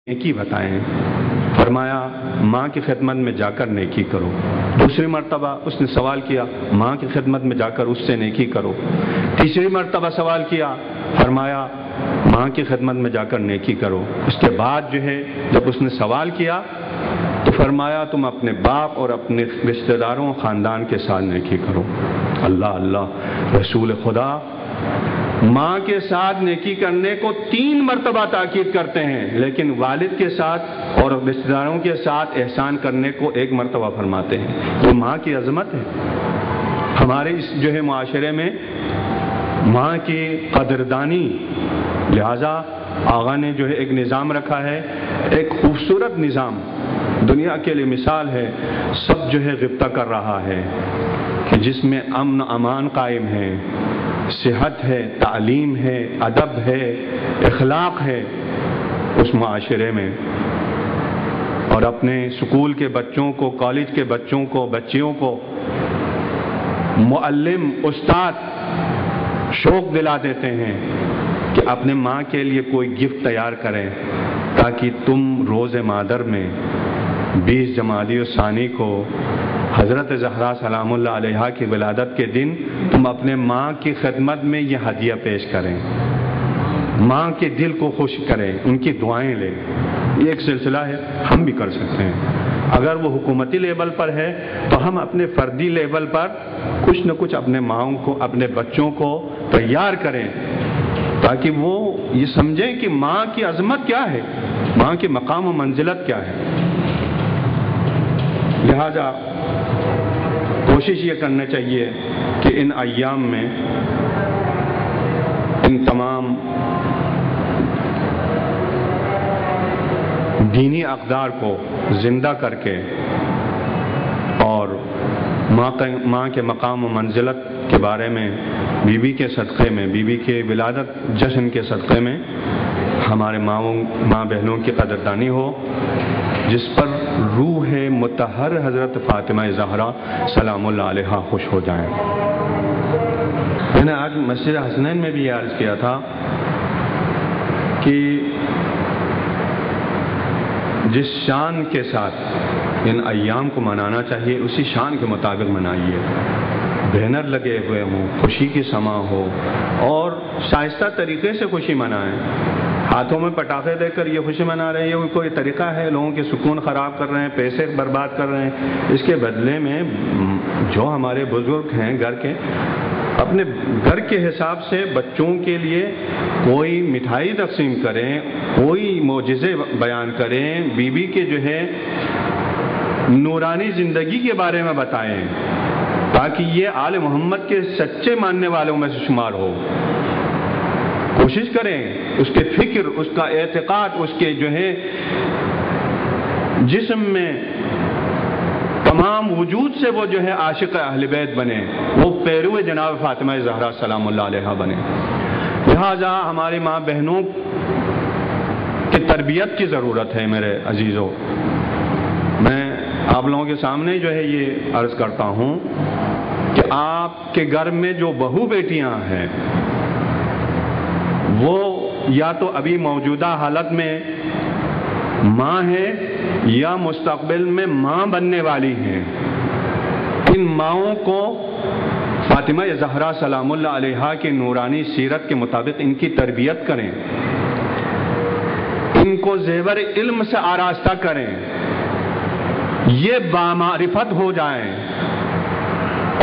نیکی بتائیں. فرمایا ماں کی خدمت میں جا کر نیکی کرو. دوسری مرتبہ اس نے سوال کیا ماں کی خدمت میں جا کر اس سے نیکی کرو. تیسری مرتبہ سوال کیا, فرمایا ماں کی خدمت میں جا کر نیکی کرو. اس کے بعد جو ہے جب اس نے سوال کیا تو فرمایا تم اپنے باپ اور اپنے رشتہ داروں خاندان کے ساتھ نیکی کرو. اللہ اللہ, رسول خدا ماں کے ساتھ نیکی کرنے کو 3 مرتبہ تاکید کرتے ہیں, لیکن والد کے ساتھ اور رشتہ داروں کے ساتھ احسان کرنے کو 1 مرتبہ فرماتے ہیں. یہ ماں کی عظمت ہے. ہمارے اس جو ہے معاشرے میں ماں کی قدردانی, لہذا آغا نے جو ہے ایک نظام رکھا ہے, ایک خوبصورت نظام, دنیا کے لیے مثال ہے. سب جو ہے غبطہ کر رہا ہے کہ جس میں امن امان قائم ہے, صحت ہے, تعلیم ہے, ادب ہے, اخلاق ہے اس معاشرے میں. اور اپنے سکول کے بچوں کو, کالج کے بچوں کو, بچیوں کو معلم استاد شوق دلا دیتے ہیں کہ اپنے ماں کے لیے کوئی گفٹ تیار کریں تاکہ تم روز مادر میں 20 جمادی الثانی کو حضرت زہرا سلام اللہ علیہا کی ولادت کے دن تم اپنے ماں کی خدمت میں یہ ہدیہ پیش کریں, ماں کے دل کو خوش کریں, ان کی دعائیں لیں. یہ ایک سلسلہ ہے, ہم بھی کر سکتے ہیں. اگر وہ حکومتی لیول پر ہے تو ہم اپنے فردی لیول پر کچھ نہ کچھ اپنے ماؤں کو, اپنے بچوں کو تیار کریں تاکہ وہ یہ سمجھیں کہ ماں کی عظمت کیا ہے, ماں کے مقام و منزلت کیا ہے. لہذا کوشش یہ کرنا چاہیے کہ ان ایام میں ان تمام دینی اقدار کو زندہ کر کے اور ماں کے مقام و منزلت کے بارے میں بی بی کے صدقے میں, بی بی کے ولادت جشن کے صدقے میں ہمارے ماں بہنوں کی قدردانی ہو, جس پر روح مطہر حضرت فاطمہ زہرا سلام اللہ علیہا خوش ہو جائیں. میں نے آج مسجد حسنین میں بھی یہ عرض کیا تھا کہ جس شان کے ساتھ ان ایام کو منانا چاہیے اسی شان کے مطابق منائیے. بینر لگے ہوئے ہوں, خوشی کی سما ہو اور شائستہ طریقے سے خوشی منائیں. ہاتھوں میں پٹاخے دے کر یہ خوشی منا رہے ہیں, یہ کوئی طریقہ ہے؟ لوگوں کے سکون خراب کر رہے ہیں, پیسے برباد کر رہے ہیں. اس کے بدلے میں جو ہمارے بزرگ ہیں گھر کے, اپنے گھر کے حساب سے بچوں کے لیے کوئی مٹھائی تقسیم کریں, کوئی معجزے بیان کریں, بی بی کے جو ہے نورانی زندگی کے بارے میں بتائیں تاکہ یہ آل محمد کے سچے ماننے والوں میں سے شمار ہو. کوشش کریں اس کے فکر, اس کا اعتقاد, اس کے جو ہے جسم میں تمام وجود سے وہ جو ہے عاشق اہل بیت بنے, وہ پیرو جناب فاطمہ زہرا سلام اللہ علیہا بنے. لہذا ہماری ماں بہنوں کی تربیت کی ضرورت ہے. میرے عزیزوں, میں آپ لوگوں کے سامنے جو ہے یہ عرض کرتا ہوں کہ آپ کے گھر میں جو بہو بیٹیاں ہیں وہ یا تو ابھی موجودہ حالت میں ماں ہیں یا مستقبل میں ماں بننے والی ہیں. ان ماؤں کو فاطمہ زہرا سلام اللہ علیہا کی نورانی سیرت کے مطابق ان کی تربیت کریں, ان کو زیور علم سے آراستہ کریں, یہ بامعرفت ہو جائیں,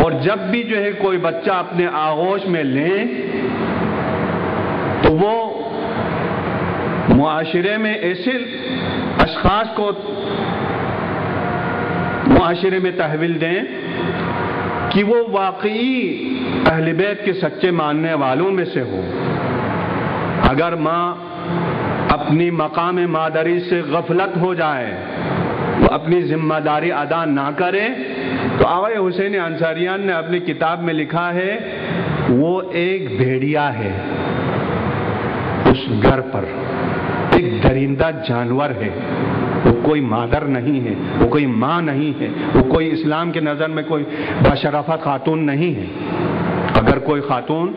اور جب بھی جو ہے کوئی بچہ اپنے آغوش میں لیں تو وہ معاشرے میں ایسے اشخاص کو معاشرے میں تحویل دیں کہ وہ واقعی اہل بیت کے سچے ماننے والوں میں سے ہو. اگر ماں اپنی مقام مادری سے غفلت ہو جائے, وہ اپنی ذمہ داری ادا نہ کرے, تو آغا حسین انصاریان نے اپنی کتاب میں لکھا ہے وہ ایک بھیڑیا ہے, اس گھر پر ایک درندہ جانور ہے, وہ کوئی مادر نہیں ہے, وہ کوئی ماں نہیں ہے, وہ کوئی اسلام کے نظر میں کوئی باشرافت خاتون نہیں ہے. اگر کوئی خاتون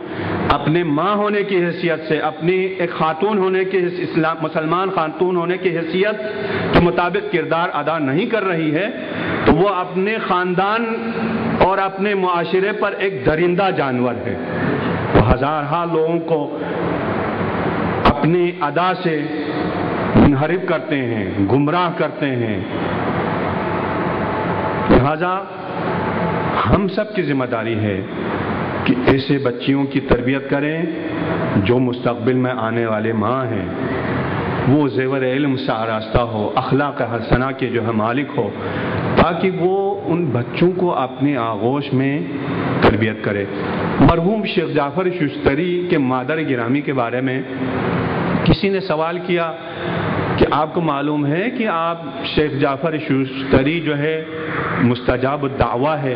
اپنے ماں ہونے کی حیثیت سے، اپنی ایک خاتون ہونے کی مسلمان خاتون ہونے کی حیثیت کے مطابق کردار ادا نہیں کر رہی ہے تو وہ اپنے خاندان اور اپنے معاشرے پر ایک درندہ جانور ہے. وہ ہزارہا لوگوں کو اپنی ادا سے منحرف کرتے ہیں، گمراہ کرتے ہیں. لہذا ہم سب کی ذمہ داری ہے کہ ایسے بچیوں کی تربیت کریں جو مستقبل میں آنے والے ماں ہیں، وہ زیور علم سے آراستہ ہو، اخلاق حسنہ کے جو ہے مالک ہو، تاکہ وہ ان بچوں کو اپنی آغوش میں تربیت کرے. مرحوم شیخ جعفر ششتری کے مادر گرامی کے بارے میں کسی نے سوال کیا کہ آپ کو معلوم ہے کہ آپ شیخ جعفر ششتری جو ہے مستجاب الدعوہ ہے،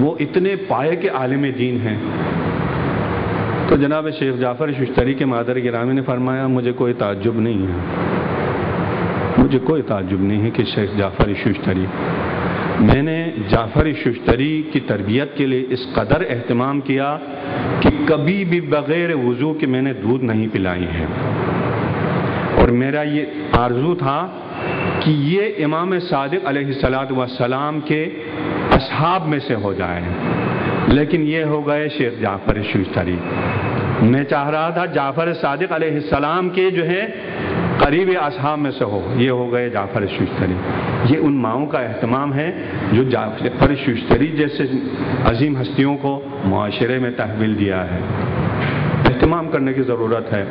وہ اتنے پائے کے عالم دین ہیں. تو جناب شیخ جعفر ششتری کے مادر گرامی نے فرمایا مجھے کوئی تعجب نہیں ہے، مجھے کوئی تعجب نہیں ہے کہ شیخ جعفر ششتری، میں نے جعفر ششتری کی تربیت کے لیے اس قدر اہتمام کیا کہ کبھی بھی بغیر وضو کے میں نے دودھ نہیں پلائی ہے، اور میرا یہ آرزو تھا کہ یہ امام صادق علیہ الصلاۃ والسلام کے اصحاب میں سے ہو جائے، لیکن یہ ہو گئے شیخ جعفر ششتری. میں چاہ رہا تھا جعفر صادق علیہ السلام کے جو ہے قریب اصحاب میں سے ہو، یہ ہو گئے جعفر ششتری. یہ ان ماؤں کا اہتمام ہے جو جعفر ششتری جیسے عظیم ہستیوں کو معاشرے میں تحویل دیا ہے. اہتمام کرنے کی ضرورت ہے.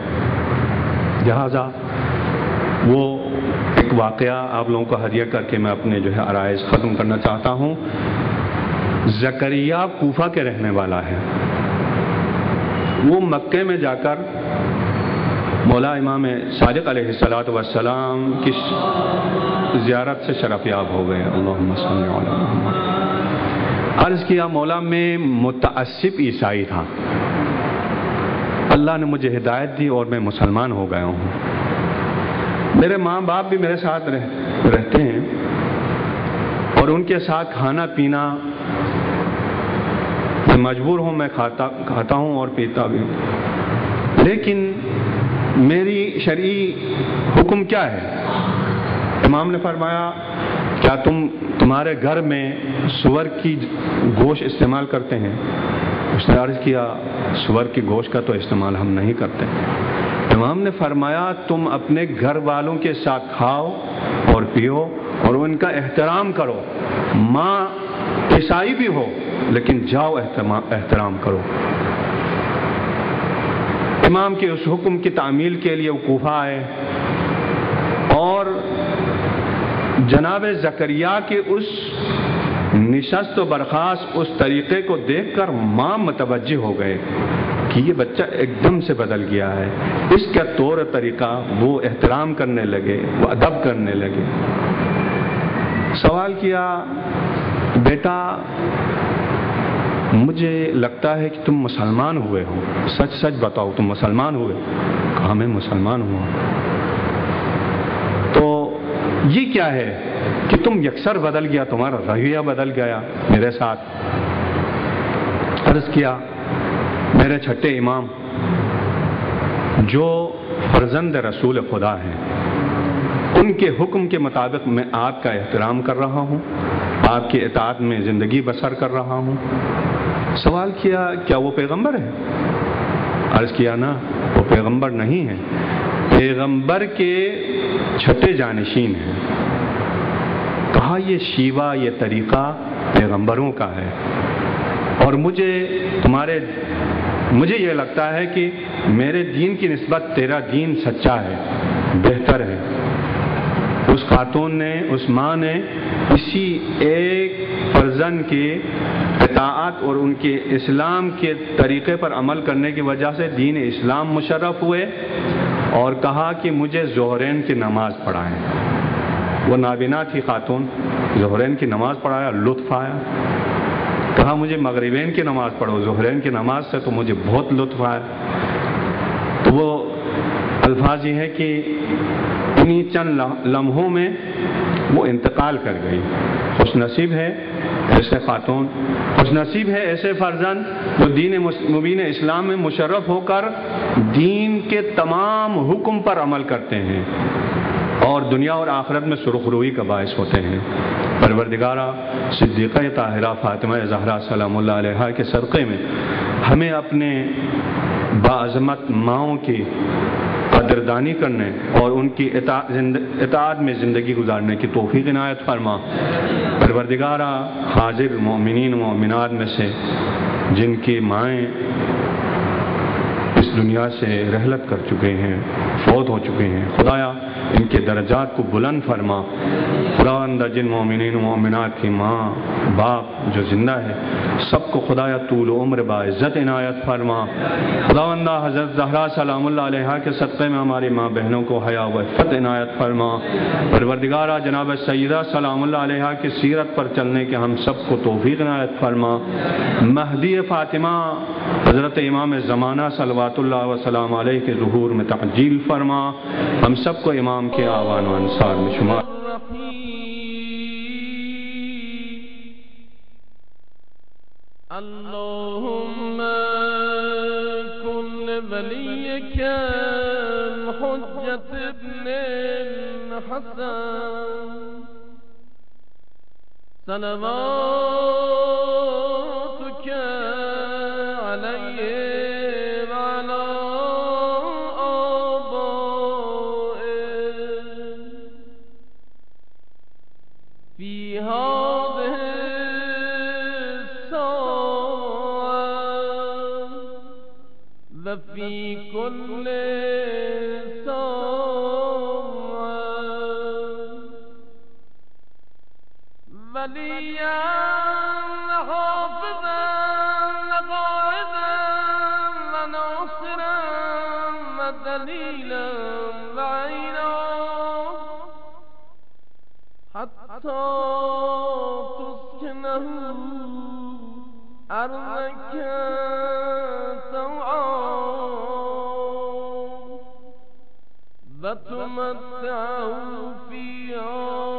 لہذا وہ ایک واقعہ آپ لوگوں کو ہدیہ کر کے میں اپنے جو ہے عرائض ختم کرنا چاہتا ہوں. زکریا کوفہ کے رہنے والا ہے. وہ مکے میں جا کر مولا امام صادق علیہ الصلاۃ والسلام کی زیارت سے شرفیاب ہو گئے. اللہم صلی علی محمد. عرض کیا مولا میں متعصب عیسائی تھا، اللہ نے مجھے ہدایت دی اور میں مسلمان ہو گیا ہوں. میرے ماں باپ بھی میرے ساتھ رہتے ہیں اور ان کے ساتھ کھانا پینا میں مجبور ہوں، میں کھاتا ہوں اور پیتا بھی ہوں، لیکن میری شرعی حکم کیا ہے؟ امام نے فرمایا کیا تمہارے گھر میں سور کی گوشت استعمال کرتے ہیں؟ اس نے عرض کیا سور کی گوشت کا تو استعمال ہم نہیں کرتے. امام نے فرمایا تم اپنے گھر والوں کے ساتھ کھاؤ اور پیو اور ان کا احترام کرو. ماں عیسائی بھی ہو لیکن جاؤ احترام کرو. امام کے اس حکم کی تعمیل کے لیے وہ کوفہ آئے اور جناب زکریا کے اس نشست و برخاست اس طریقے کو دیکھ کر ماں متوجہ ہو گئے کہ یہ بچہ ایک دم سے بدل گیا ہے. اس کا طور طریقہ، وہ احترام کرنے لگے، وہ ادب کرنے لگے. سوال کیا بیٹا مجھے لگتا ہے کہ تم مسلمان ہوئے ہو، سچ سچ بتاؤ تم مسلمان ہوئے؟ کہا میں مسلمان ہوا. تو یہ کیا ہے کہ تم یکسر بدل گیا، تمہارا رویہ بدل گیا میرے ساتھ؟ عرض کیا میرے چھٹے امام جو فرزند رسول خدا ہیں، ان کے حکم کے مطابق میں آپ کا احترام کر رہا ہوں، آپ کی اطاعت میں زندگی بسر کر رہا ہوں. سوال کیا کیا وہ پیغمبر ہے؟ عرض کیا نا وہ پیغمبر نہیں ہے، پیغمبر کے چھٹے جانشین ہیں. کہا یہ شیوہ، یہ طریقہ پیغمبروں کا ہے، اور مجھے یہ لگتا ہے کہ میرے دین کی نسبت تیرا دین سچا ہے، بہتر ہے. اس خاتون نے، اس ماں نے اسی ایک فرزند کی اطاعت اور ان کے اسلام کے طریقے پر عمل کرنے کی وجہ سے دین اسلام مشرف ہوئے اور کہا کہ مجھے ظہرین کی نماز پڑھائیں. وہ نابینا تھی خاتون، ظہرین کی نماز پڑھایا، لطف آیا. کہا مجھے مغربین کی نماز پڑھو، ظہرین کی نماز سے تو مجھے بہت لطف آیا. تو وہ الفاظ یہ ہے کہ انہی چند لمحوں میں وہ انتقال کر گئی. خوش نصیب ہے ایسے خاتون، خوش نصیب ہے ایسے فرزند جو دین مبین اسلام میں مشرف ہو کر دین کے تمام حکم پر عمل کرتے ہیں اور دنیا اور آخرت میں سرخروئی کا باعث ہوتے ہیں۔ پروردگارہ صدیقہ طاہرہ فاطمہ زہرا سلام اللہ علیہا کے صدقے میں ہمیں اپنے باعظمت ماؤں کی قدردانی کرنے اور ان کی اطاعت میں زندگی گزارنے کی توفیق عنایت فرما۔ پروردگارہ حاضر مومنین و مومنات میں سے جن کی مائیں اس دنیا سے رحلت کر چکے ہیں، فوت ہو چکے ہیں، خدایا ان کے درجات کو بلند فرما۔ خداوندہ جن مومنین و مومنات کی ماں باپ جو زندہ ہے سب کو خدایا طول و عمر باعزت عنایت فرما۔ خداوندہ حضرت زہرا سلام اللہ علیہا کے صدقے میں ہماری ماں بہنوں کو حیا و عفت عنایت فرما۔ پروردگارہ جناب سیدہ سلام اللہ علیہا کی سیرت پر چلنے کے ہم سب کو توفیق عنایت فرما۔ مہدی فاطمہ حضرت امام زمانہ صلوات اللہ وسلام علیہ کے ظہور میں تعجیل فرما۔ ہم سب کو امام کے آوان و انصار میں شمار۔ اللهم كن وليك الحجة ابن الحسن صلواتك عليه وعلى آبائه في هذه وفي كل ساعة وليا حافظا قائدا وناصرا ودليلا وعينا حتى تسكنه أرضك وتمتعوا فيها